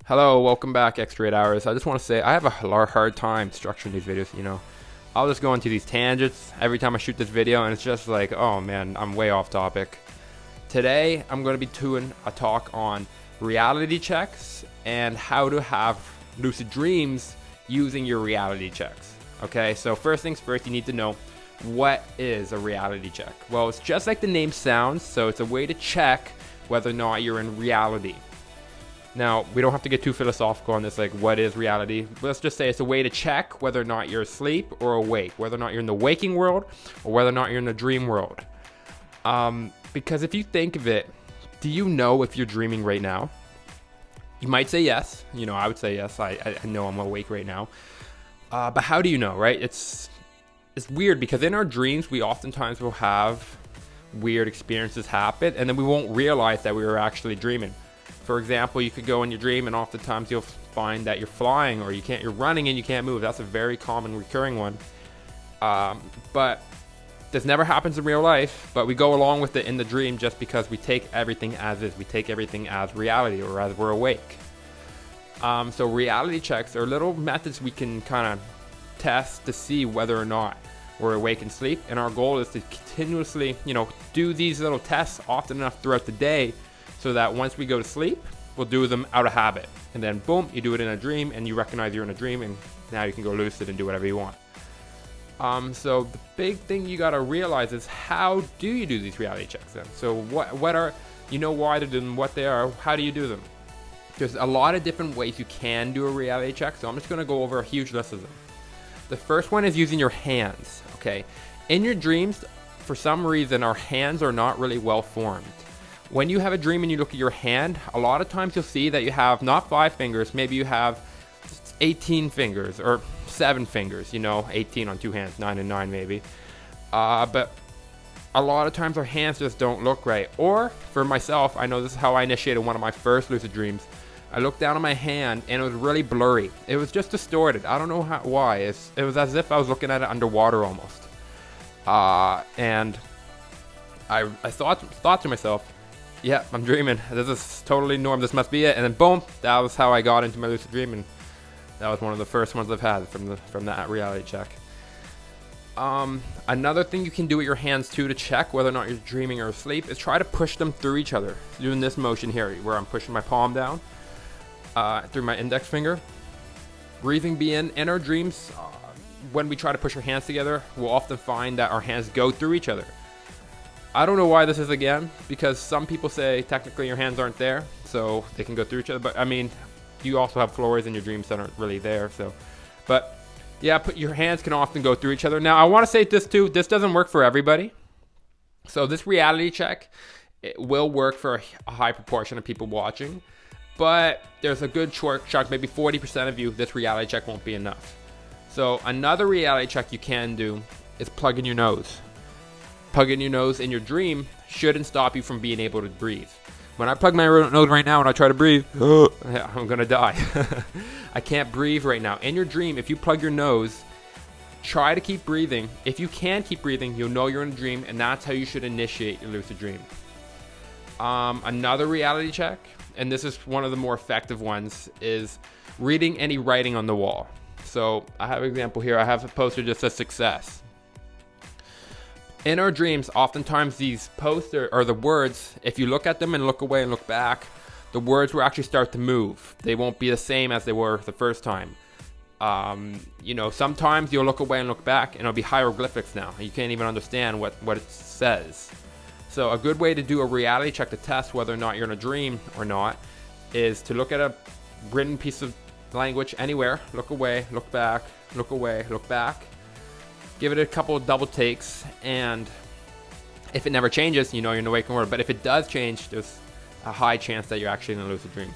Hello, welcome back, Extra 8 Hours. I just want to say I have a hard time structuring these videos. I'll just go into these tangents every time I shoot this video, and it's just like, oh man, I'm way off topic. Today, I'm going to be doing a talk on reality checks and how to have lucid dreams using your reality checks. Okay, so first things first, you need to know what is a reality check. Well, it's just like the name sounds, so it's a way to check whether or not you're in reality. Now, we don't have to get too philosophical on this, like what is reality. Let's just say it's a way to check whether or not you're asleep or awake, whether or not you're in the waking world or whether or not you're in the dream world. Because if you think of it, do you know if you're dreaming right now? You might say yes. I would say yes. I know I'm awake right now. But how do you know, right? It's weird because in our dreams, we oftentimes will have weird experiences happen and then we won't realize that we were actually dreaming. For example, you could go in your dream and oftentimes you'll find that you're flying or you're running and you can't move. That's a very common recurring one. But this never happens in real life, but we go along with it in the dream just because we take everything as is. We take everything as reality or as we're awake. So reality checks are little methods we can kind of test to see whether or not we're awake and sleep. And our goal is to continuously, do these little tests often enough throughout the day so that once we go to sleep, we'll do them out of habit. And then boom, you do it in a dream and you recognize you're in a dream and now you can go lucid and do whatever you want. So the big thing you gotta realize is how do you do these reality checks then? So what are, why they're doing what they are, how do you do them? There's a lot of different ways you can do a reality check, so I'm just gonna go over a huge list of them. The first one is using your hands, okay? In your dreams, for some reason, our hands are not really well formed. When you have a dream and you look at your hand, a lot of times you'll see that you have not 5 fingers, maybe you have 18 fingers or 7 fingers, 18 on 2 hands, 9 and 9 maybe. But a lot of times our hands just don't look right. Or for myself, I know this is how I initiated one of my first lucid dreams. I looked down at my hand and it was really blurry. It was just distorted. I don't know why. It was as if I was looking at it underwater almost. And I thought to myself, yeah, I'm dreaming. This is totally normal. This must be it. And then boom, that was how I got into my lucid dream, and that was one of the first ones I've had from that reality check. Another thing you can do with your hands too to check whether or not you're dreaming or asleep is try to push them through each other. Doing this motion here, where I'm pushing my palm down through my index finger. Breathing in our dreams, when we try to push our hands together, we'll often find that our hands go through each other. I don't know why this is again, because some people say technically your hands aren't there, so they can go through each other. But I mean, you also have floors in your dreams that aren't really there. But yeah, your hands can often go through each other. Now, I want to say this too. This doesn't work for everybody. So this reality check, it will work for a high proportion of people watching, but there's a good chunk, maybe 40% of you, this reality check won't be enough. So another reality check you can do is plug in your nose. Plugging your nose in your dream shouldn't stop you from being able to breathe. When I plug my nose right now and I try to breathe, I'm gonna die. I can't breathe right now. In your dream, if you plug your nose, try to keep breathing. If you can keep breathing, you'll know you're in a dream, and that's how you should initiate your lucid dream. Another reality check, and this is one of the more effective ones, is reading any writing on the wall. So I have an example here. I have a poster that says success. In our dreams, oftentimes these posters or the words, if you look at them and look away and look back, the words will actually start to move. They won't be the same as they were the first time. Sometimes you'll look away and look back and it'll be hieroglyphics now. You can't even understand what it says. So a good way to do a reality check to test whether or not you're in a dream or not is to look at a written piece of language anywhere, look away, look back, look away, look back. Give it a couple of double takes, and if it never changes, you're in the waking world. But if it does change, there's a high chance that you're actually in a lucid dream.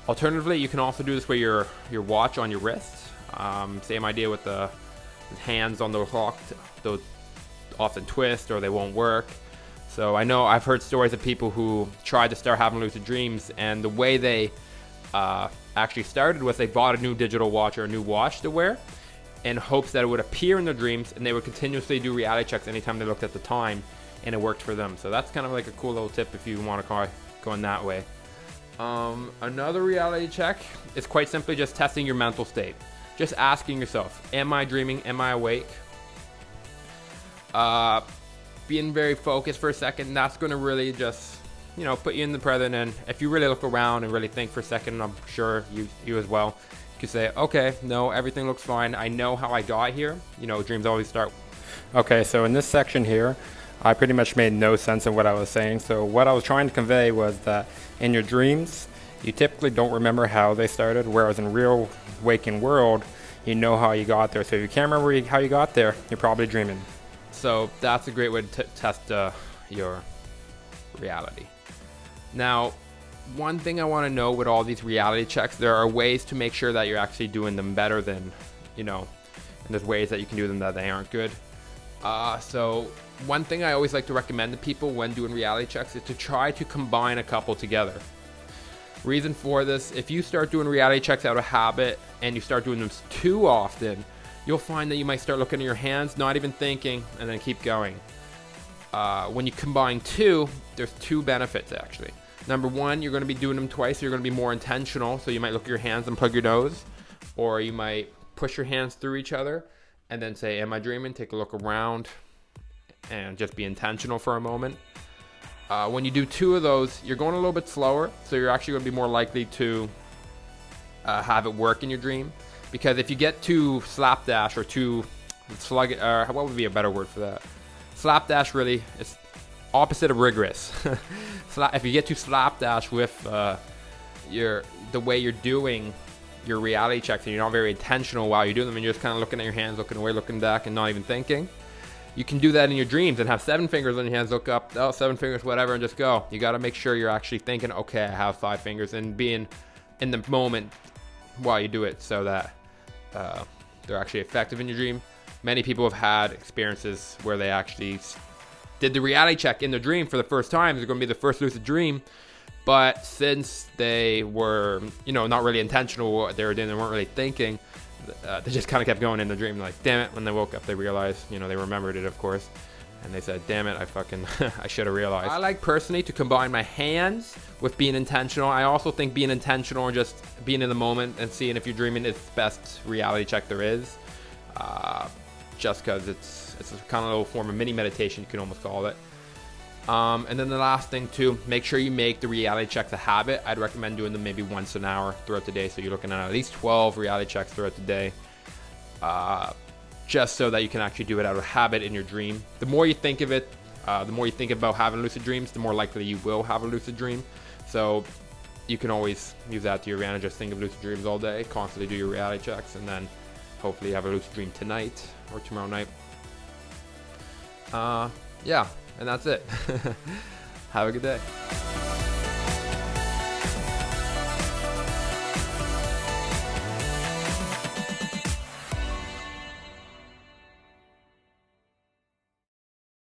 Alternatively, you can also do this with your watch on your wrist. Same idea with the hands on the clock. They'll often twist or they won't work. So I know I've heard stories of people who tried to start having lucid dreams, and the way they actually started was they bought a new digital watch or a new watch to wear, in hopes that it would appear in their dreams, and they would continuously do reality checks anytime they looked at the time, and it worked for them. So that's kind of like a cool little tip if you want to go in that way. Another reality check is quite simply just testing your mental state. Just asking yourself, am I dreaming? Am I awake? Being very focused for a second, that's going to really just, you know, put you in the present. And if you really look around and really think for a second, I'm sure you as well, you could say, okay, no, everything looks fine. I know how I got here. You know, dreams always start. Okay, so in this section here, I pretty much made no sense of what I was saying. So what I was trying to convey was that in your dreams, you typically don't remember how they started, whereas in real waking world, you know how you got there. So if you can't remember how you got there, you're probably dreaming. So that's a great way to test your reality. Now, one thing I want to know with all these reality checks, there are ways to make sure that you're actually doing them better than, you know, and there's ways that you can do them that they aren't good. So one thing I always like to recommend to people when doing reality checks is to try to combine a couple together. Reason for this, if you start doing reality checks out of habit and you start doing them too often, you'll find that you might start looking at your hands, not even thinking, and then keep going. When you combine two, there's two benefits actually. Number one, you're going to be doing them twice, so you're going to be more intentional. So you might look at your hands and plug your nose, or you might push your hands through each other and then say, am I dreaming? Take a look around and just be intentional for a moment. When you do two of those, you're going a little bit slower, so you're actually going to be more likely to have it work in your dream. Because if you get too slapdash or too sluggish, what would be a better word for that? Slapdash really is opposite of rigorous. If you get too slapdash with the way you're doing your reality checks and you're not very intentional while you're doing them and you're just kind of looking at your hands, looking away, looking back, and not even thinking, you can do that in your dreams and have 7 fingers on your hands, look up, oh, 7 fingers, whatever, and just go. You got to make sure you're actually thinking, okay, I have 5 fingers, and being in the moment while you do it so that they're actually effective in your dream. Many people have had experiences where they actually did the reality check in the dream for the first time. It's going to be the first lucid dream, but since they were, you know, not really intentional what they were doing, they weren't really thinking, they just kind of kept going in the dream. Like, damn it, when they woke up, they realized, you know, they remembered it, of course, and they said, damn it, I should have realized. I like personally to combine my hands with being intentional. I also think being intentional and just being in the moment and seeing if you're dreaming is the best reality check there is. Just because it's a kind of little form of mini meditation, you can almost call it. And then the last thing too, make sure you make the reality checks a habit. I'd recommend doing them maybe once an hour throughout the day. So you're looking at least 12 reality checks throughout the day. Just so that you can actually do it out of habit in your dream. The more you think of it, the more you think about having lucid dreams, the more likely you will have a lucid dream. So you can always use that to your advantage. Just think of lucid dreams all day, constantly do your reality checks, and then hopefully you have a lucid dream tonight or tomorrow night. Yeah, and that's it. Have a good day.